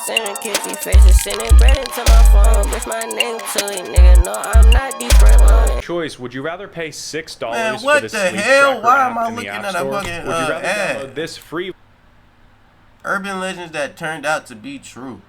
sending kitty faces, sending bread into my phone. Bitch, my name Tilly, nigga. No, I'm not different. Choice: would you rather pay $6 Man, for what the the Sleep hell? Tracker Why app am I in the looking App at a Store? fucking Would you rather ad? download this free Urban legends that turned out to be true.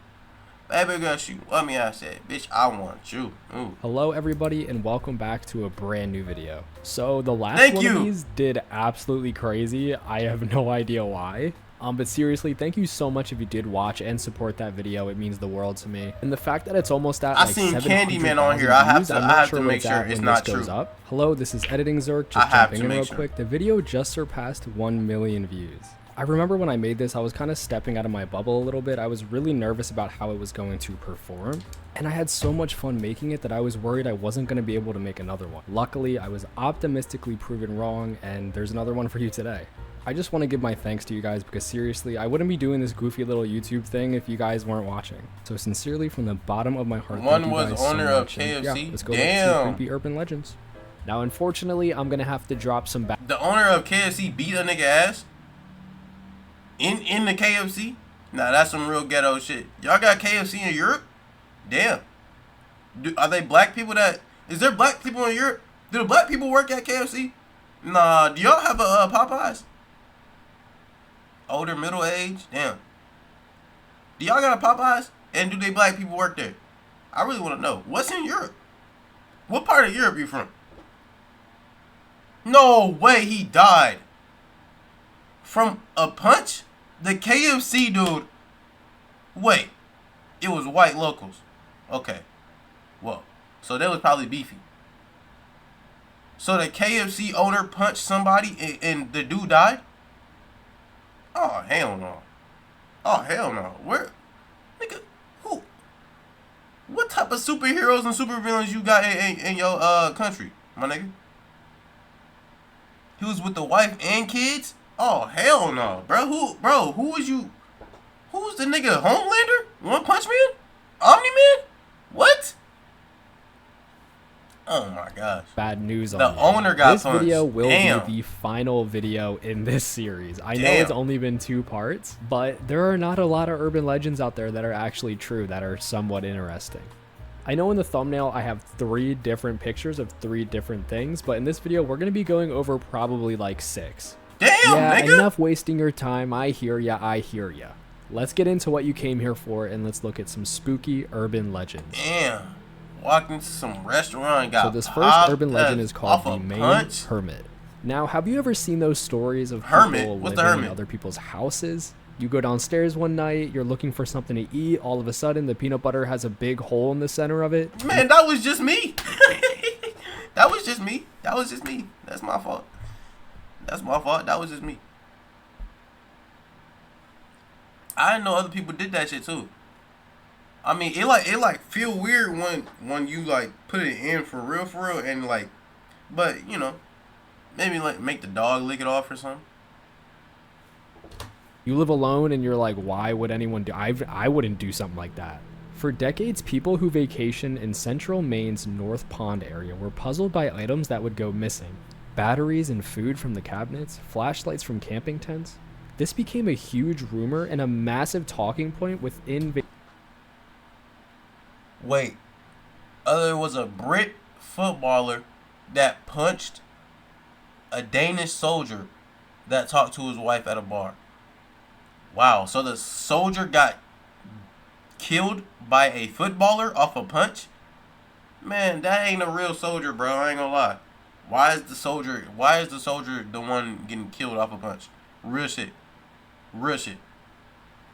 Baby girl, let me ask that. Bitch, I want you. Ooh. Hello everybody and welcome back to a brand new video. So the last one of these did absolutely crazy. I have no idea why. But seriously, thank you so much if you did watch and support that video. It means the world to me. And the fact that it's almost at I like seen 700,000 Candyman on here. I have to make sure when it's this not goes true. up. Hello, this is ThankyouZaire. Just jumping in real quick. The video just surpassed 1 million views. I remember when I made this, I was kind of stepping out of my bubble a little bit. I was really nervous about how it was going to perform. And I had so much fun making it that I was worried I wasn't going to be able to make another one. Luckily, I was optimistically proven wrong, and there's another one for you today. I just want to give my thanks to you guys because seriously, I wouldn't be doing this goofy little YouTube thing if you guys weren't watching. So sincerely, from the bottom of my heart, one thank you was guys owner so of much. And KFC. yeah, let's go Damn. to some creepy urban legends. Now, unfortunately, I'm going to have to drop some back. The owner of KFC beat a nigga ass? In the KFC? Nah, that's some real ghetto shit. Y'all got KFC in Europe? Damn. Are they black people that... Is there black people in Europe? Do the black people work at KFC? Nah, do y'all have a Popeyes? Older, middle age? Damn. Do y'all got a Popeyes? And do they black people work there? I really want to know. What's in Europe? What part of Europe you from? No way he died. From a punch? The KFC dude. Wait. It was white locals. Okay. Well, so they was probably beefy. So the KFC owner punched somebody and the dude died? Oh, hell no. Oh, hell no. Where? Nigga, who? What type of superheroes and supervillains you got in your country, my nigga? He was with the wife and kids? Oh, hell no, bro. Who was you? Who was the nigga? Homelander? One Punch Man? Omni-Man? What? Oh my gosh. Bad news on the owner got this punched. Video will Damn. be the final video in this series. I know it's only been 2 parts, but there are not a lot of urban legends out there that are actually true that are somewhat interesting. I know in the thumbnail I have 3 different pictures of 3 different things, but in this video we're going to be going over probably like 6. Damn, yeah, nigga. Enough wasting your time. I hear ya, I hear ya. Let's get into what you came here for and let's look at some spooky urban legends. Damn. Walked into some restaurant and got So this first urban legend is called the Maine Hermit. Now, have you ever seen those stories of people living in other people's houses? You go downstairs one night, you're looking for something to eat, all of a sudden the peanut butter has a big hole in the center of it. Man, that was just me. That was just me. That was just me. That's my fault. That's my fault. That was just me. I didn't know other people did that shit too. I mean, it like feel weird when you like put it in for real, and like, but you know, maybe like make the dog lick it off or something. You live alone and you're like, why would anyone do? I wouldn't do something like that. For decades, people who vacation in central Maine's North Pond area were puzzled by items that would go missing. Batteries and food from the cabinets, flashlights from camping tents. This became a huge rumor and a massive talking point within. Wait, there was a Brit footballer that punched a Danish soldier that talked to his wife at a bar. Wow, so the soldier got killed by a footballer off a punch? Man, that ain't a real soldier, bro. I ain't gonna lie. Why is the soldier the one getting killed off a punch? Real shit. Real shit.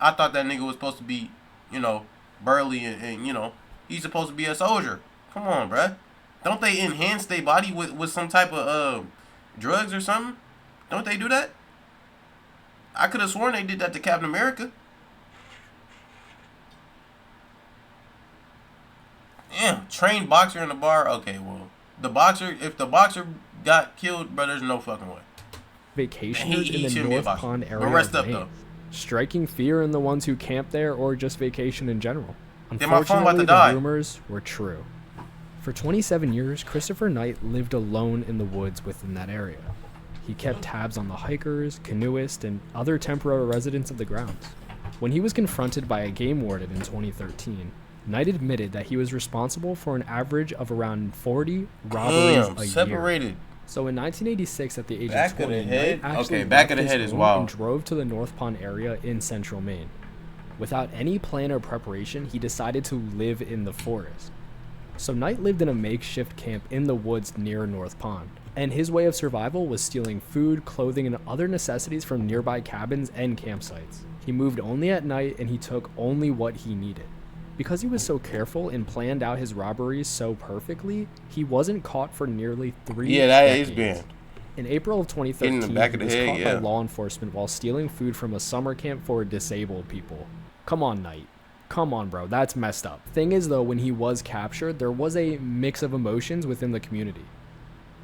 I thought that nigga was supposed to be, you know, burly and you know, he's supposed to be a soldier. Come on, bruh. Don't they enhance their body with some type of drugs or something? Don't they do that? I could have sworn they did that to Captain America. Damn, trained boxer in the bar. Okay, well, if the boxer got killed, bro, there's no fucking way. Vacationers in the North Pond area of Maine, striking fear in the ones who camp there or just vacation in general. Unfortunately, the rumors were true. For 27 years, Christopher Knight lived alone in the woods within that area. He kept tabs on the hikers, canoeists, and other temporary residents of the grounds. When he was confronted by a game warden in 2013, Knight admitted that he was responsible for an average of around 40 robberies a year. So in 1986, at the age of 20, Knight actually left his home and drove to the North Pond area in central Maine. Without any plan or preparation, he decided to live in the forest. So Knight lived in a makeshift camp in the woods near North Pond, and his way of survival was stealing food, clothing, and other necessities from nearby cabins and campsites. He moved only at night, and he took only what he needed. Because he was so careful and planned out his robberies so perfectly, he wasn't caught for nearly 3 decades. In April of 2013, he was caught by law enforcement while stealing food from a summer camp for disabled people. Come on, Knight. Come on, bro. That's messed up. Thing is, though, when he was captured, there was a mix of emotions within the community.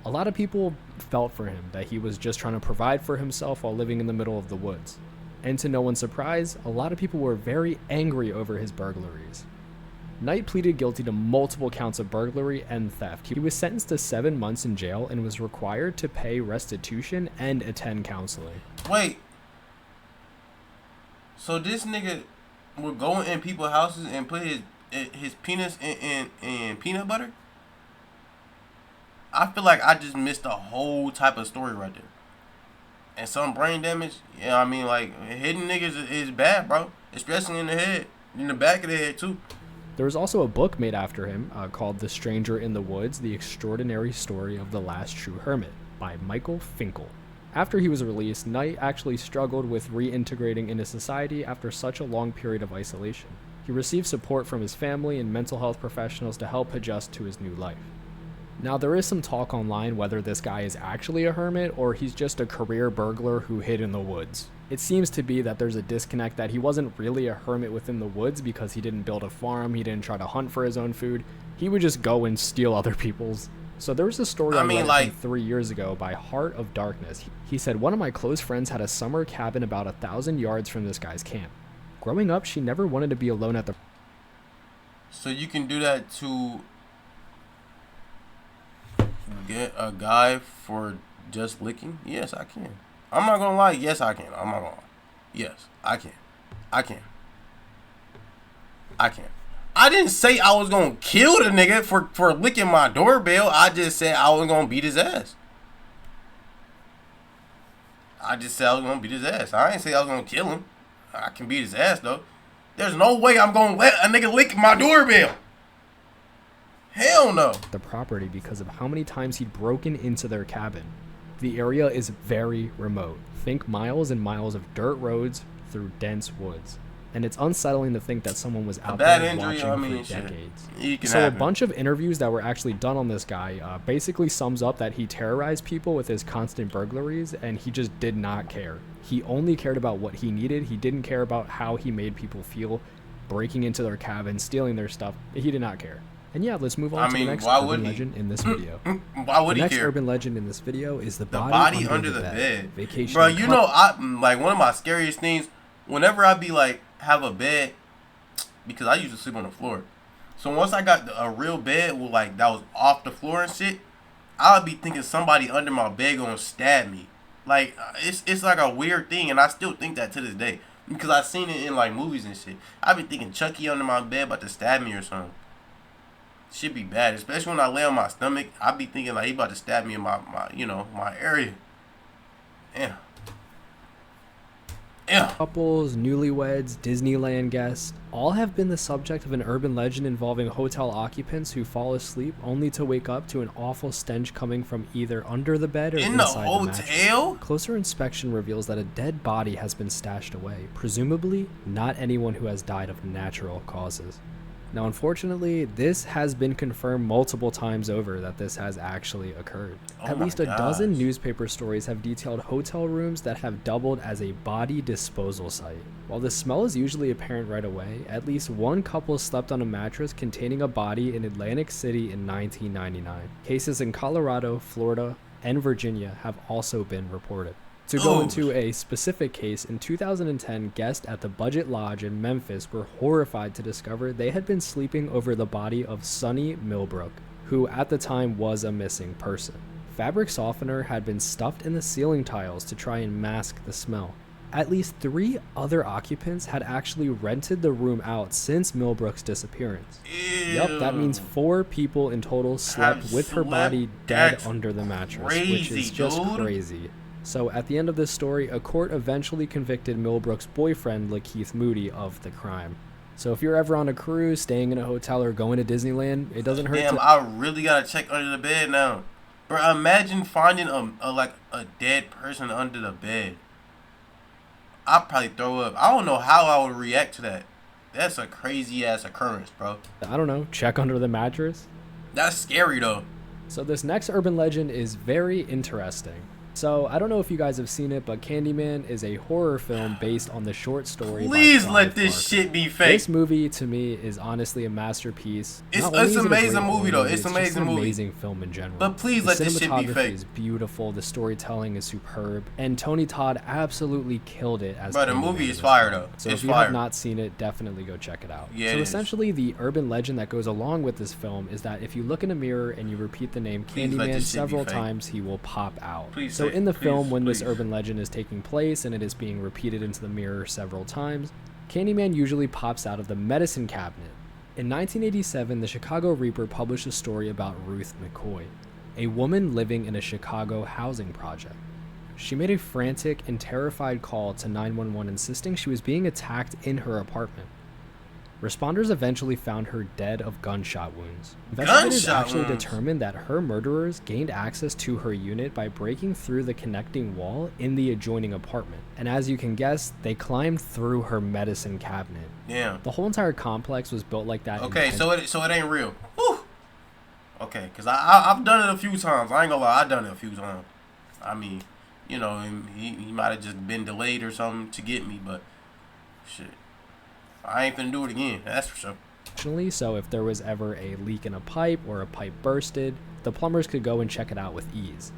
A lot of people felt for him, that he was just trying to provide for himself while living in the middle of the woods. And to no one's surprise, a lot of people were very angry over his burglaries. Knight pleaded guilty to multiple counts of burglary and theft. He was sentenced to 7 months in jail and was required to pay restitution and attend counseling. Wait. So this nigga would go in people's houses and put his penis in peanut butter? I feel like I just missed a whole type of story right there. And some brain damage, yeah, I mean, like, hitting niggas is bad, bro. Especially in the head, in the back of the head, too. There was also a book made after him called The Stranger in the Woods, The Extraordinary Story of the Last True Hermit by Michael Finkel. After he was released, Knight actually struggled with reintegrating into society after such a long period of isolation. He received support from his family and mental health professionals to help adjust to his new life. Now, there is some talk online whether this guy is actually a hermit or he's just a career burglar who hid in the woods. It seems to be that there's a disconnect, that he wasn't really a hermit within the woods because he didn't build a farm, he didn't try to hunt for his own food, he would just go and steal other people's. So there was a story I read from 3 years ago by Heart of Darkness. He said, one of my close friends had a summer cabin about 1,000 yards from this guy's camp. Growing up, she never wanted to be alone at the... So you can do that to get a guy for just licking? Yes, I can. I'm not gonna lie. Yes, I can. I'm not gonna lie. Yes, I can. I can. I can. I didn't say I was gonna kill the nigga for licking my doorbell. I just said I was gonna beat his ass. I just said I was gonna beat his ass. I didn't say I was gonna kill him. I can beat his ass though. There's no way I'm gonna let a nigga lick my doorbell. Hell no. The property because of how many times he'd broken into their cabin. The area is very remote. Think miles and miles of dirt roads through dense woods. And it's unsettling to think that someone was out there watching for decades. So a bunch of interviews that were actually done on this guy basically sums up that he terrorized people with his constant burglaries, and he just did not care. He only cared about what he needed. He didn't care about how he made people feel, breaking into their cabin, stealing their stuff. He did not care. And yeah, let's move on to the next urban legend in this video. Why would he care? The next urban legend in this video is the body under the bed. Vacation. Bro, you know, like one of my scariest things, whenever I be like, have a bed, because I used to sleep on the floor. So once I got a real bed with like that was off the floor and shit, I would be thinking somebody under my bed gonna stab me. Like it's like a weird thing, and I still think that to this day because I seen it in like movies and shit. I be thinking Chucky under my bed about to stab me or something. Shit be bad, especially when I lay on my stomach. I be thinking like he about to stab me in my my area. Yeah. Yeah. Couples, newlyweds, Disneyland guests, all have been the subject of an urban legend involving hotel occupants who fall asleep only to wake up to an awful stench coming from either under the bed or in inside the hotel. Closer inspection reveals that a dead body has been stashed away, presumably not anyone who has died of natural causes. Now, unfortunately, this has been confirmed multiple times over that this has actually occurred. At least a dozen newspaper stories have detailed hotel rooms that have doubled as a body disposal site. While the smell is usually apparent right away, at least one couple slept on a mattress containing a body in Atlantic City in 1999. Cases in Colorado, Florida, and Virginia have also been reported. To go into a specific case, in 2010, guests at the Budget Lodge in Memphis were horrified to discover they had been sleeping over the body of Sonny Millbrook, who at the time was a missing person. Fabric softener had been stuffed in the ceiling tiles to try and mask the smell. At least 3 other occupants had actually rented the room out since Millbrook's disappearance. Ew. Yep, that means 4 people in total slept with her body dead under the mattress, which is just crazy. So at the end of this story, a court eventually convicted Millbrook's boyfriend, Lakeith Moody, of the crime. So if you're ever on a cruise, staying in a hotel, or going to Disneyland, it doesn't hurt. Damn, I really gotta check under the bed now. Bro, imagine finding a dead person under the bed. I'd probably throw up. I don't know how I would react to that. That's a crazy ass occurrence, bro. I don't know, check under the mattress? That's scary though. So this next urban legend is very interesting. So I don't know if you guys have seen it, but Candyman is a horror film based on the short story. Please let this shit be fake. This movie to me is honestly a masterpiece. It's an amazing movie though. It's amazing movie. Amazing film in general. But please let this shit be fake. The cinematography is beautiful. The storytelling is superb, and Tony Todd absolutely killed it as. Bro, the movie is fire though. So if you have not seen it, definitely go check it out. Yeah. So essentially, the urban legend that goes along with this film is that if you look in a mirror and you repeat the name Candyman several times, he will pop out. So in the film, when this urban legend is taking place and it is being repeated into the mirror several times, Candyman usually pops out of the medicine cabinet. In 1987, the Chicago Reaper published a story about Ruth McCoy, a woman living in a Chicago housing project. She made a frantic and terrified call to 911 insisting she was being attacked in her apartment. Responders eventually found her dead of gunshot wounds. Investigators actually determined that her murderers gained access to her unit by breaking through the connecting wall in the adjoining apartment. And as you can guess, they climbed through her medicine cabinet. Yeah. The whole entire complex was built like that. Okay, so it ain't real. Whew. Okay, because I've done it a few times. I ain't gonna lie, I've done it a few times. I mean, you know, he might have just been delayed or something to get me, but shit. I ain't finna do it again, that's for sure. So if there was ever a leak in a pipe or a pipe bursted, the plumbers could go and check it out with ease.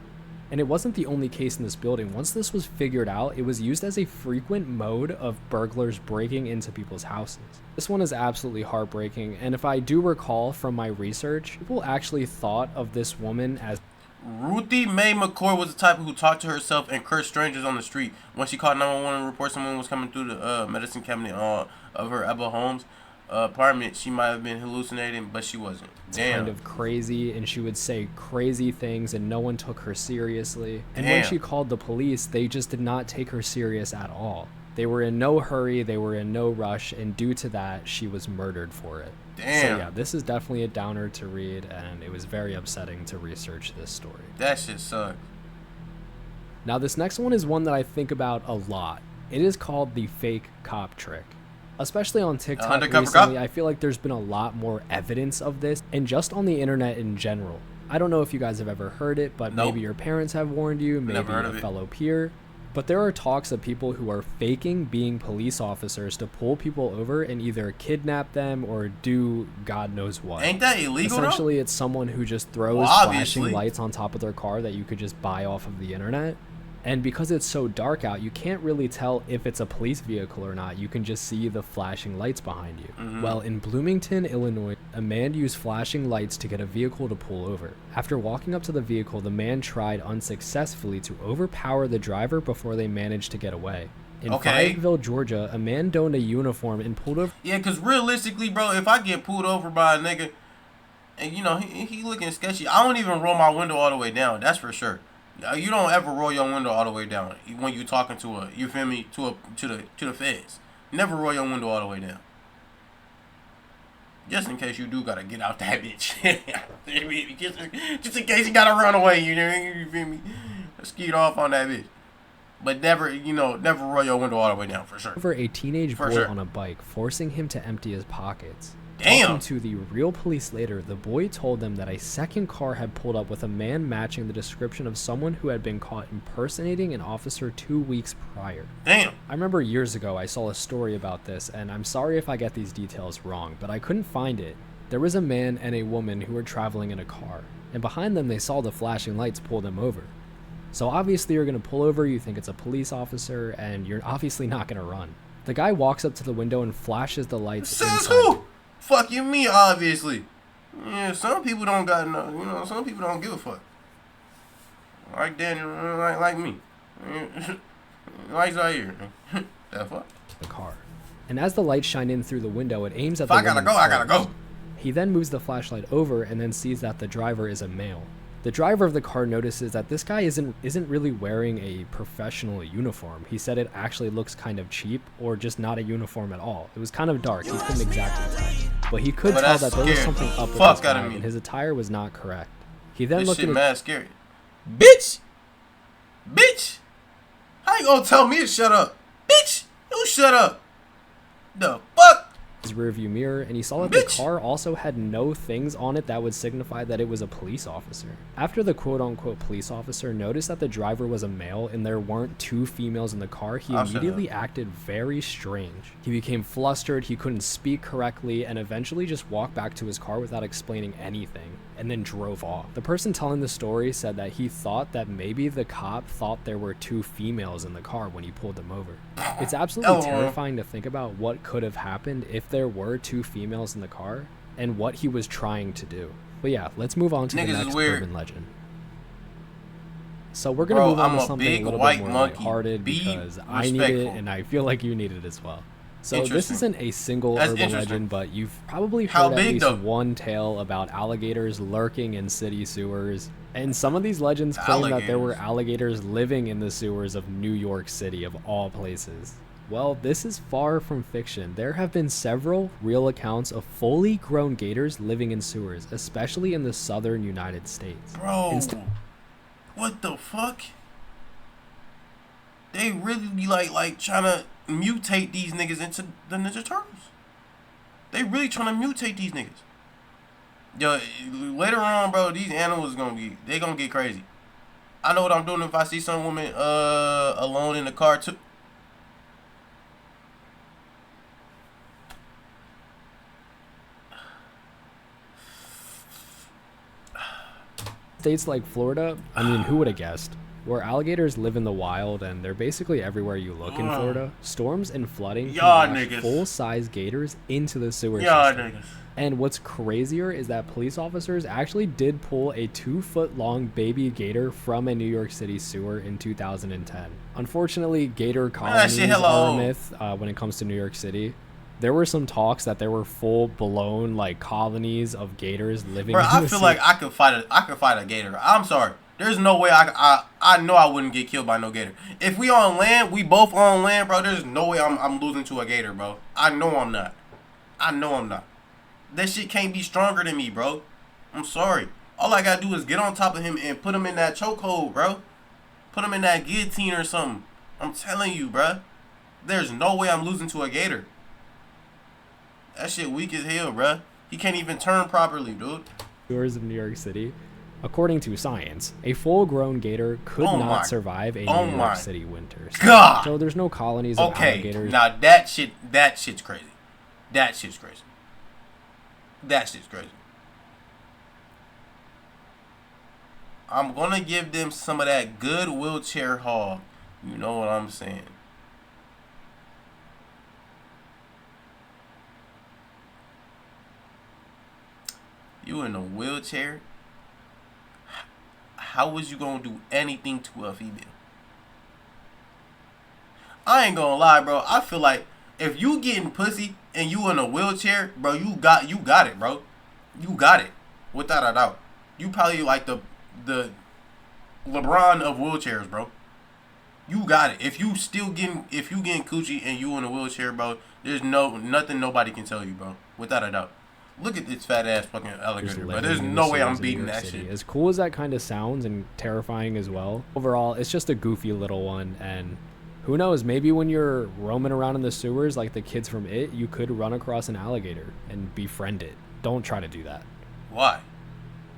And it wasn't the only case in this building. Once this was figured out, it was used as a frequent mode of burglars breaking into people's houses. This one is absolutely heartbreaking, and if I do recall from my research, people actually thought of this woman as Ruthie Mae McCoy was the type who talked to herself and cursed strangers on the street. When she called 911 and reported someone was coming through the medicine cabinet of her Ebba Holmes apartment, she might have been hallucinating, but she wasn't. Damn. Kind of crazy, and she would say crazy things, and no one took her seriously. And when she called the police, they just did not take her serious at all. They were in no hurry, they were in no rush, and due to that, she was murdered for it. Damn. So yeah, this is definitely a downer to read, and it was very upsetting to research this story. That shit sucks. Now this next one is one that I think about a lot. It is called the fake cop trick. Especially on TikTok recently, I feel like there's been a lot more evidence of this, and just on the internet in general. I don't know if you guys have ever heard it, but maybe your parents have warned you, maybe a fellow peer. But there are talks of people who are faking being police officers to pull people over and either kidnap them or do God knows what. Ain't that illegal? Essentially, it's someone who just throws flashing lights on top of their car that you could just buy off of the internet. And because it's so dark out, you can't really tell if it's a police vehicle or not. You can just see the flashing lights behind you. Well, in Bloomington, Illinois, a man used flashing lights to get a vehicle to pull over. After walking up to the vehicle, the man tried unsuccessfully to overpower the driver before they managed to get away. In Fayetteville, Georgia, a man donned a uniform and pulled over. Yeah, because realistically, bro, if I get pulled over by a nigga, and you know, he looking sketchy, I don't even roll my window all the way down. That's for sure. You don't ever roll your window all the way down when you talking to a, you feel me, to the feds. Never roll your window all the way down. Just in case you do gotta get out that bitch. Just in case you gotta run away, you feel me? Skeet off on that bitch. But never, never roll your window all the way down, for sure. Over a teenage boy on a bike, forcing him to empty his pockets. Damn. Talking to the real police later, the boy told them that a second car had pulled up with a man matching the description of someone who had been caught impersonating an officer 2 weeks prior. Damn. I remember years ago I saw a story about this, and I'm sorry if I get these details wrong, but I couldn't find it. There was a man and a woman who were traveling in a car, and behind them they saw the flashing lights pull them over. So obviously you're going to pull over, you think it's a police officer, and you're obviously not going to run. The guy walks up to the window and flashes the lights. Says who? Fuck you, me, obviously. Yeah, some people don't got no, some people don't give a fuck. Like Daniel, like me. Lights out here. The fuck? The car. And as the lights shine in through the window, it aims at If the I gotta go, I gotta go. He then moves the flashlight over and then sees that the driver is a male. The driver of the car notices that this guy isn't really wearing a professional uniform. He said it actually looks kind of cheap or just not a uniform at all. It was kind of dark. He couldn't exactly tell. But he could tell that there was something up with this guy, and his attire was not correct. He then looked at his... mad scary. Bitch! Bitch! How you gonna tell me to shut up? Bitch! You shut up! The fuck? His rearview mirror, and he saw that the car also had no things on it that would signify that it was a police officer. After the quote-unquote police officer noticed that the driver was a male and there weren't two females in the car, he immediately acted very strange. He became flustered, he couldn't speak correctly, and eventually just walked back to his car without explaining anything, and then drove off. The person telling the story said that he thought that maybe the cop thought there were two females in the car when he pulled them over. It's absolutely terrifying to think about what could have happened if there were two females in the car and what he was trying to do. But yeah, let's move on to the next urban legend. So we're gonna move on to something a little bit more lighthearted because I need it and I feel like you need it as well. So this isn't a single urban legend, but you've probably heard at least one tale about alligators lurking in city sewers. And some of these legends claim that there were alligators living in the sewers of New York City, of all places. Well, this is far from fiction. There have been several real accounts of fully grown gators living in sewers, especially in the southern United States. Bro, what the fuck? They really be like trying to mutate these niggas into the Ninja Turtles. They really trying to mutate these niggas. Yo, later on, bro, these animals they gonna get crazy. I know what I'm doing if I see some woman alone in the car too. States like Florida, I mean, who would have guessed? Where alligators live in the wild and they're basically everywhere you look in Florida, storms and flooding can wash full-size gators into the sewer system. And what's crazier is that police officers actually did pull a 2-foot-long baby gator from a New York City sewer in 2010. Unfortunately, gator colonies are a myth when it comes to New York City. There were some talks that there were full-blown like colonies of gators living. Bro, I feel like I could fight a gator. I'm sorry. There's no way I know I wouldn't get killed by no gator. If we on land, we both on land, bro. There's no way I'm losing to a gator, bro. I know I'm not. That shit can't be stronger than me, bro. I'm sorry. All I gotta do is get on top of him and put him in that chokehold, bro. Put him in that guillotine or something. I'm telling you, bro. There's no way I'm losing to a gator. That shit weak as hell, bro. He can't even turn properly, dude. Sewers of New York City. According to science, a full-grown gator could not survive a New York City winter. So there's no colonies of alligators. Now that shit's crazy. That shit's crazy. I'm gonna give them some of that good wheelchair hog. You know what I'm saying? You in a wheelchair? How was you gonna do anything to a female? I ain't gonna lie, bro. I feel like if you getting pussy and you in a wheelchair, bro, you got it, bro. You got it, without a doubt. You probably like the LeBron of wheelchairs, bro. You got it. If you getting coochie and you in a wheelchair, bro, there's nothing nobody can tell you, bro, without a doubt. Look at this fat ass fucking alligator, bro. There's no way I'm beating that shit. As cool as that kind of sounds and terrifying as well, overall, it's just a goofy little one. And who knows, maybe when you're roaming around in the sewers like the kids from It, you could run across an alligator and befriend it. Don't try to do that. Why?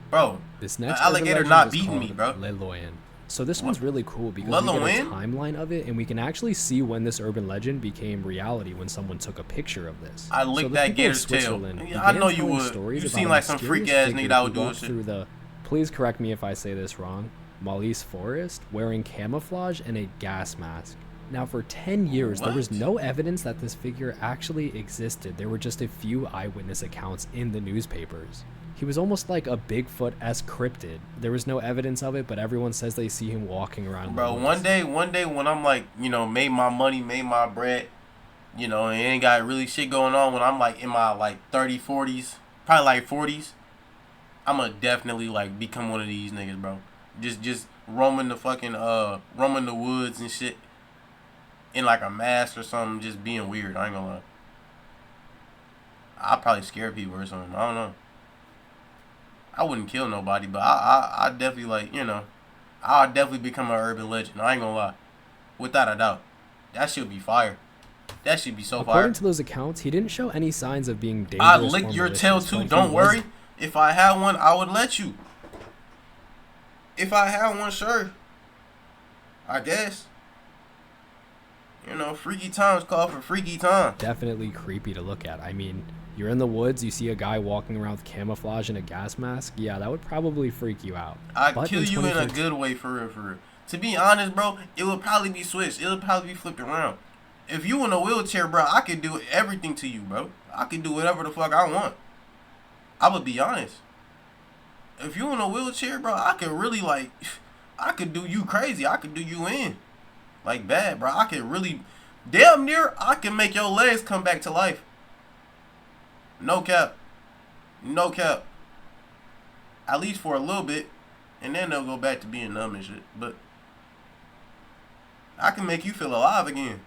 Bro, this next alligator not beating me, bro. Leloyan. So this one's really cool because we get a timeline of it and we can actually see when this urban legend became reality when someone took a picture of this. I licked that gator's tail. I know you would. You seem like some freak ass nigga that would do shit. Through the, please correct me if I say this wrong, Malise Forest, wearing camouflage and a gas mask. Now for 10 years, there was no evidence that this figure actually existed. There were just a few eyewitness accounts in the newspapers. He was almost like a Bigfoot-esque cryptid. There was no evidence of it, but everyone says they see him walking around. Bro, one day when I'm like, you know, made my money, made my bread, you know, and ain't got really shit going on, when I'm like in my like 30s, 40s, probably like 40s, I'm gonna definitely like become one of these niggas, bro. Just roaming the fucking roaming the woods and shit in like a mask or something, just being weird. I ain't gonna lie. I'll probably scare people or something. I don't know. I wouldn't kill nobody, but I definitely, like, you know, I'll definitely become an urban legend. I ain't gonna lie. Without a doubt. That should be fire. That should be so fire. According to those accounts, he didn't show any signs of being dangerous. I lick your tail too, don't worry. If I had one, I would let you. If I had one, sure. I guess. You know, freaky times call for freaky time. Definitely creepy to look at. I mean, you're in the woods, you see a guy walking around with camouflage and a gas mask. Yeah, that would probably freak you out. I'd kill you in a good way, for real, for real. To be honest, bro, it would probably be switched. It would probably be flipped around. If you in a wheelchair, bro, I could do everything to you, bro. I could do whatever the fuck I want. I would be honest. If you in a wheelchair, bro, I could really, like, I could do you crazy. I could do you in. Like, bad, bro. I could really, damn near, I can make your legs come back to life. No cap. No cap. At least for a little bit. And then they'll go back to being numb and shit. But I can make you feel alive again.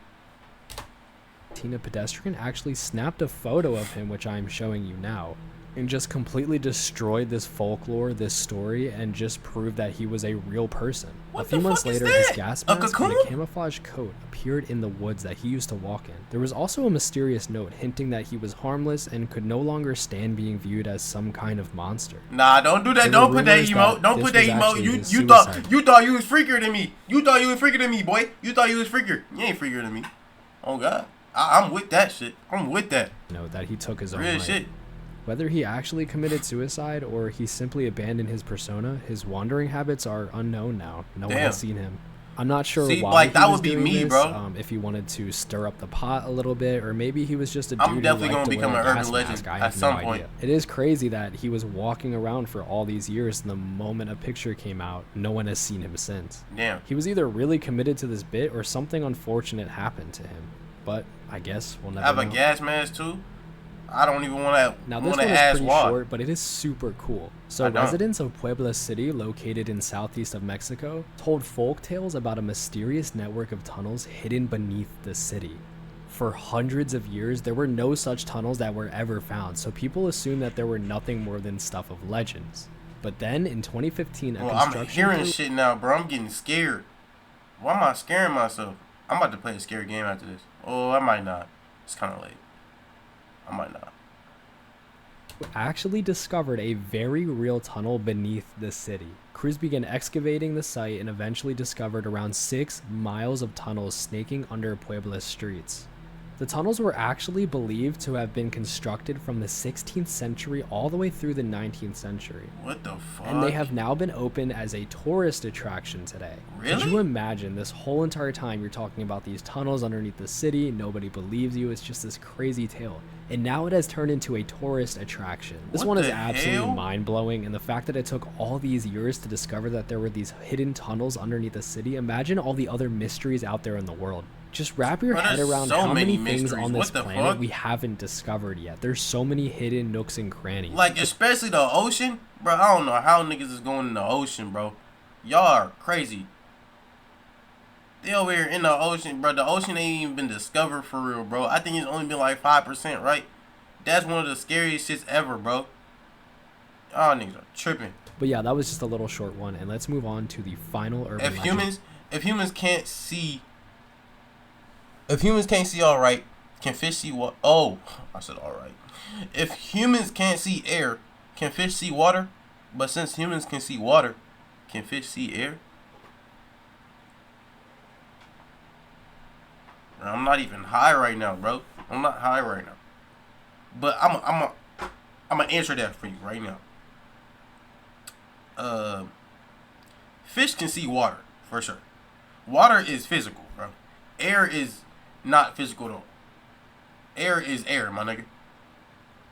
A pedestrian actually snapped a photo of him, which I'm showing you now, and just completely destroyed this folklore, this story, and just proved that he was a real person. A few months later, his gas mask and a camouflage coat appeared in the woods that he used to walk in. There was also a mysterious note hinting that he was harmless and could no longer stand being viewed as some kind of monster. Nah, don't do that. Don't put that emote. Don't put that emote. You thought you was freakier than me. You thought you was freakier than me, boy. You thought you was freakier. You ain't freakier than me. Oh God. I'm with that shit. I'm with that. Note that he took his own real life. Shit. Whether he actually committed suicide or he simply abandoned his persona, his wandering habits are unknown now. No one has seen him. I'm not sure why like, that he was would be doing me, this, bro. If he wanted to stir up the pot a little bit, or maybe he was just a dude I'm definitely going to become an urban legend at some point. It is crazy that he was walking around for all these years, and the moment a picture came out, no one has seen him since. Damn. He was either really committed to this bit or something unfortunate happened to him. But I guess we'll never know. Have a gas mask too? I don't even want to. Now this one is pretty short, but it is super cool. So residents of Puebla City, located in southeast of Mexico, told folk tales about a mysterious network of tunnels hidden beneath the city. For hundreds of years, there were no such tunnels that were ever found, so people assumed that there were nothing more than stuff of legends. But then in 2015, I'm hearing shit now, bro. I'm getting scared. Why am I scaring myself? I'm about to play a scary game after this. Oh, I might not. It's kind of late. I might not. Actually discovered a very real tunnel beneath the city. Crews began excavating the site and eventually discovered around 6 miles of tunnels snaking under Puebla's streets. The tunnels were actually believed to have been constructed from the 16th century all the way through the 19th century. What the fuck? And they have now been opened as a tourist attraction today. Really? Could you imagine this whole entire time you're talking about these tunnels underneath the city, nobody believes you, it's just this crazy tale. And now it has turned into a tourist attraction. This one is absolutely mind-blowing, and the fact that it took all these years to discover that there were these hidden tunnels underneath the city, imagine all the other mysteries out there in the world. Just wrap your head around how many things on this planet we haven't discovered yet. There's so many hidden nooks and crannies. Like, especially the ocean. Bro, I don't know how niggas is going in the ocean, bro. Y'all are crazy. They over here in the ocean, bro. The ocean ain't even been discovered for real, bro. I think it's only been like 5%, right? That's one of the scariest shits ever, bro. Y'all niggas are tripping. But yeah, that was just a little short one. And let's move on to the final urban legend. If humans can't see... If humans can't see all right, can fish see what? Oh, I said all right. If humans can't see air, can fish see water? But since humans can see water, can fish see air? I'm not even high right now, bro. I'm not high right now. But I'm gonna answer that for you right now. Fish can see water for sure. Water is physical, bro. Air is not physical at all. Air is air, my nigga.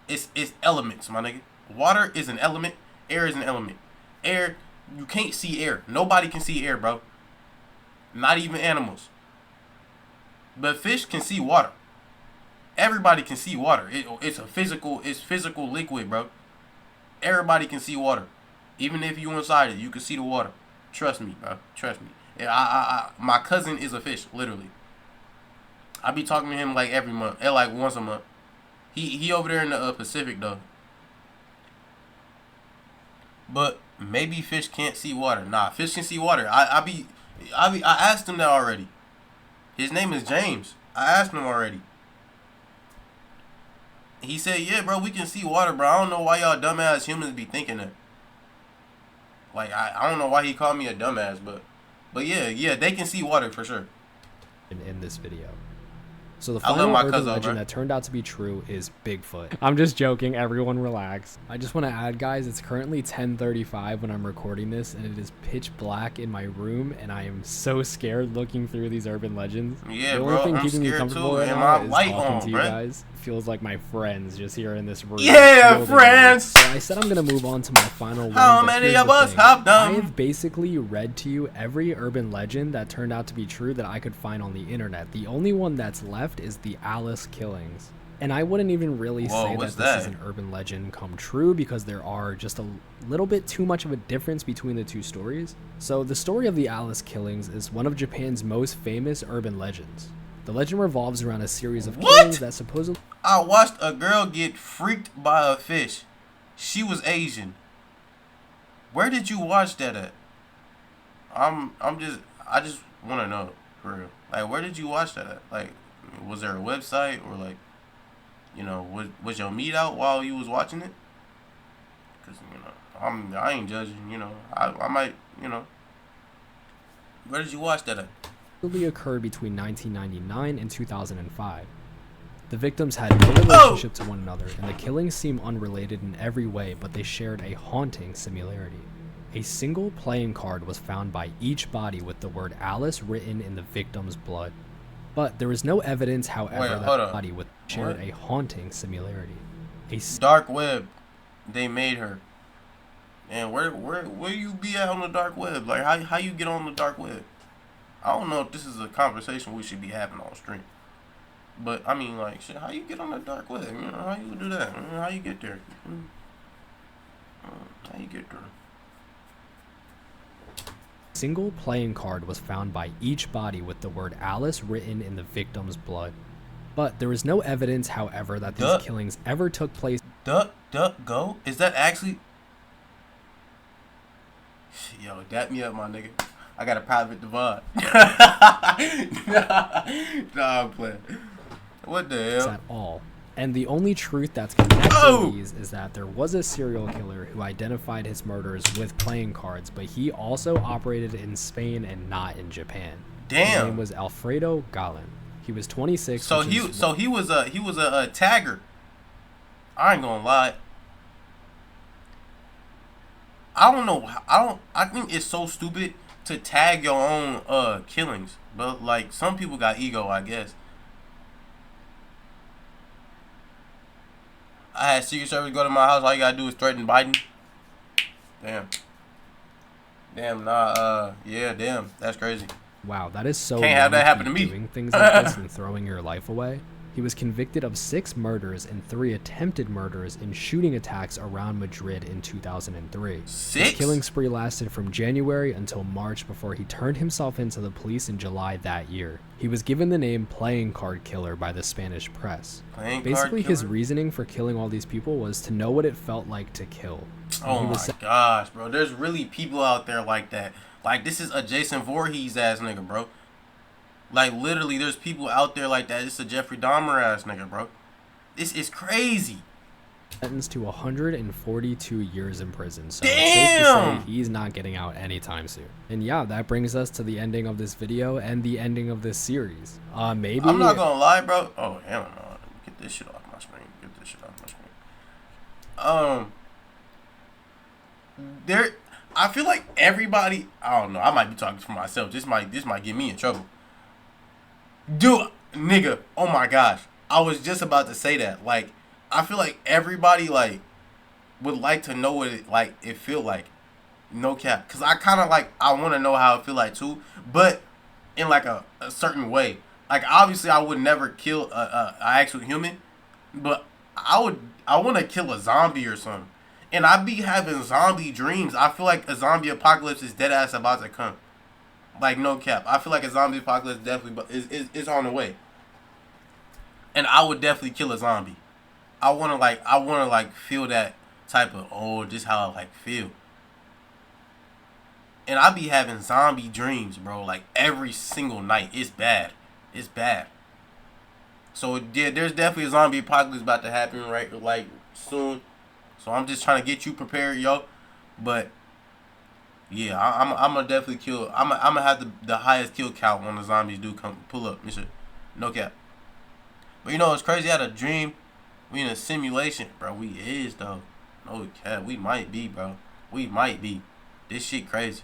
It's elements, my nigga. Water is an element. Air is an element. Air, you can't see air. Nobody can see air, bro. Not even animals. But fish can see water. Everybody can see water. It's physical liquid, bro. Everybody can see water. Even if you inside it, you can see the water. Trust me, bro. Trust me. My cousin is a fish, literally. I be talking to him like every month, like once a month. He over there in the Pacific though. But maybe fish can't see water. Nah, fish can see water. I asked him that already. His name is James. I asked him already. He said, yeah, bro, we can see water, bro. I don't know why y'all dumbass humans be thinking that. Like, I don't know why he called me a dumbass, but yeah, they can see water for sure. In this video. So the final urban legend that turned out to be true is Bigfoot. I'm just joking, everyone relax. I just want to add, guys, it's currently 10:35 when I'm recording this, and it is pitch black in my room, and I am so scared looking through these urban legends. Yeah, the bro, only thing I'm keeping me scared comfortable too, right and now my is light talking on, to you bro. guys. Feels like my friends just here in this room. Yeah, friends! So I said I'm going to move on to my final one. How many of us have done? I have basically read to you every urban legend that turned out to be true that I could find on the internet. The only one that's left is the Alice killings. And I wouldn't even really say that this is an urban legend come true because there are just a little bit too much of a difference between the two stories. So the story of the Alice killings is one of Japan's most famous urban legends. The legend revolves around a series of killings that supposedly... I watched a girl get freaked by a fish. She was Asian. Where did you watch that at? I just want to know, for real. Like, where did you watch that at? Like, was there a website or like, you know, was your meat out while you was watching it? Cause you know, I ain't judging. You know, I might, you know. Where did you watch that at? Occurred between 1999 and 2005. The victims had no relationship to one another, and the killings seem unrelated in every way, but they shared a haunting similarity. A single playing card was found by each body with the word Alice written in the victim's blood. But there is no evidence, however, that the body would shared a haunting similarity. Dark web, they made her. And where you be at on the dark web? Like how you get on the dark web? I don't know if this is a conversation we should be having on stream. But, I mean, like, shit, how you get on the dark web? You know, how you do that? How you get there? How you get there? A single playing card was found by each body with the word Alice written in the victim's blood. But there is no evidence, however, that these killings ever took place. Go? Is that actually... Yo, dap me up, my nigga. I got a private divide. Nah, I'm playing. What the hell? At all. And the only truth that's connected to these is that there was a serial killer who identified his murders with playing cards, but he also operated in Spain and not in Japan. Damn. His name was Alfredo Galán. He was 26. So he was a tagger. I ain't gonna lie. I don't know. I think it's so stupid to tag your own killings, but like some people got ego, I guess. I had Secret Service go to my house. All you gotta do is threaten Biden. Damn. Yeah, damn. That's crazy. Wow, that is so. Can't have that happen to me. Doing things like this and throwing your life away. He was convicted of 6 murders and 3 attempted murders in shooting attacks around Madrid in 2003. 6? His killing spree lasted from January until March before he turned himself into the police in July that year. He was given the name Playing Card Killer by the Spanish press. Basically, his reasoning for killing all these people was to know what it felt like to kill. Oh my gosh, bro. There's really people out there like that. Like, this is a Jason Voorhees ass nigga, bro. Like, literally, there's people out there like that. It's a Jeffrey Dahmer ass nigga, bro. This is crazy. Sentenced to 142 years in prison. So damn! It's safe to say he's not getting out anytime soon. And yeah, that brings us to the ending of this video and the ending of this series. Maybe... I'm not gonna lie, bro. Oh, hell no. Get this shit off my screen. I feel like everybody... I don't know. I might be talking for myself. This might get me in trouble. Dude, nigga, oh my gosh. I was just about to say that. Like, I feel like everybody, like, would like to know what it feel like. No cap. Cause I kind of I want to know how it feel like too, but in a certain way. Like obviously I would never kill a actual human, but I want to kill a zombie or something. And I be having zombie dreams. I feel like a zombie apocalypse is dead ass about to come. Like no cap. I feel like a zombie apocalypse definitely is on the way. And I would definitely kill a zombie. I wanna feel that type of just how I feel. And I be having zombie dreams, bro, like every single night. It's bad. It's bad. So yeah, there's definitely a zombie apocalypse about to happen soon. So I'm just trying to get you prepared, yo. But yeah, I'm gonna definitely kill. I'm gonna have the highest kill count when the zombies do come pull up, Mister. No cap. But you know it's crazy. I had a dream. We in a simulation, bro. We is though. No cap. We might be, bro. We might be. This shit crazy.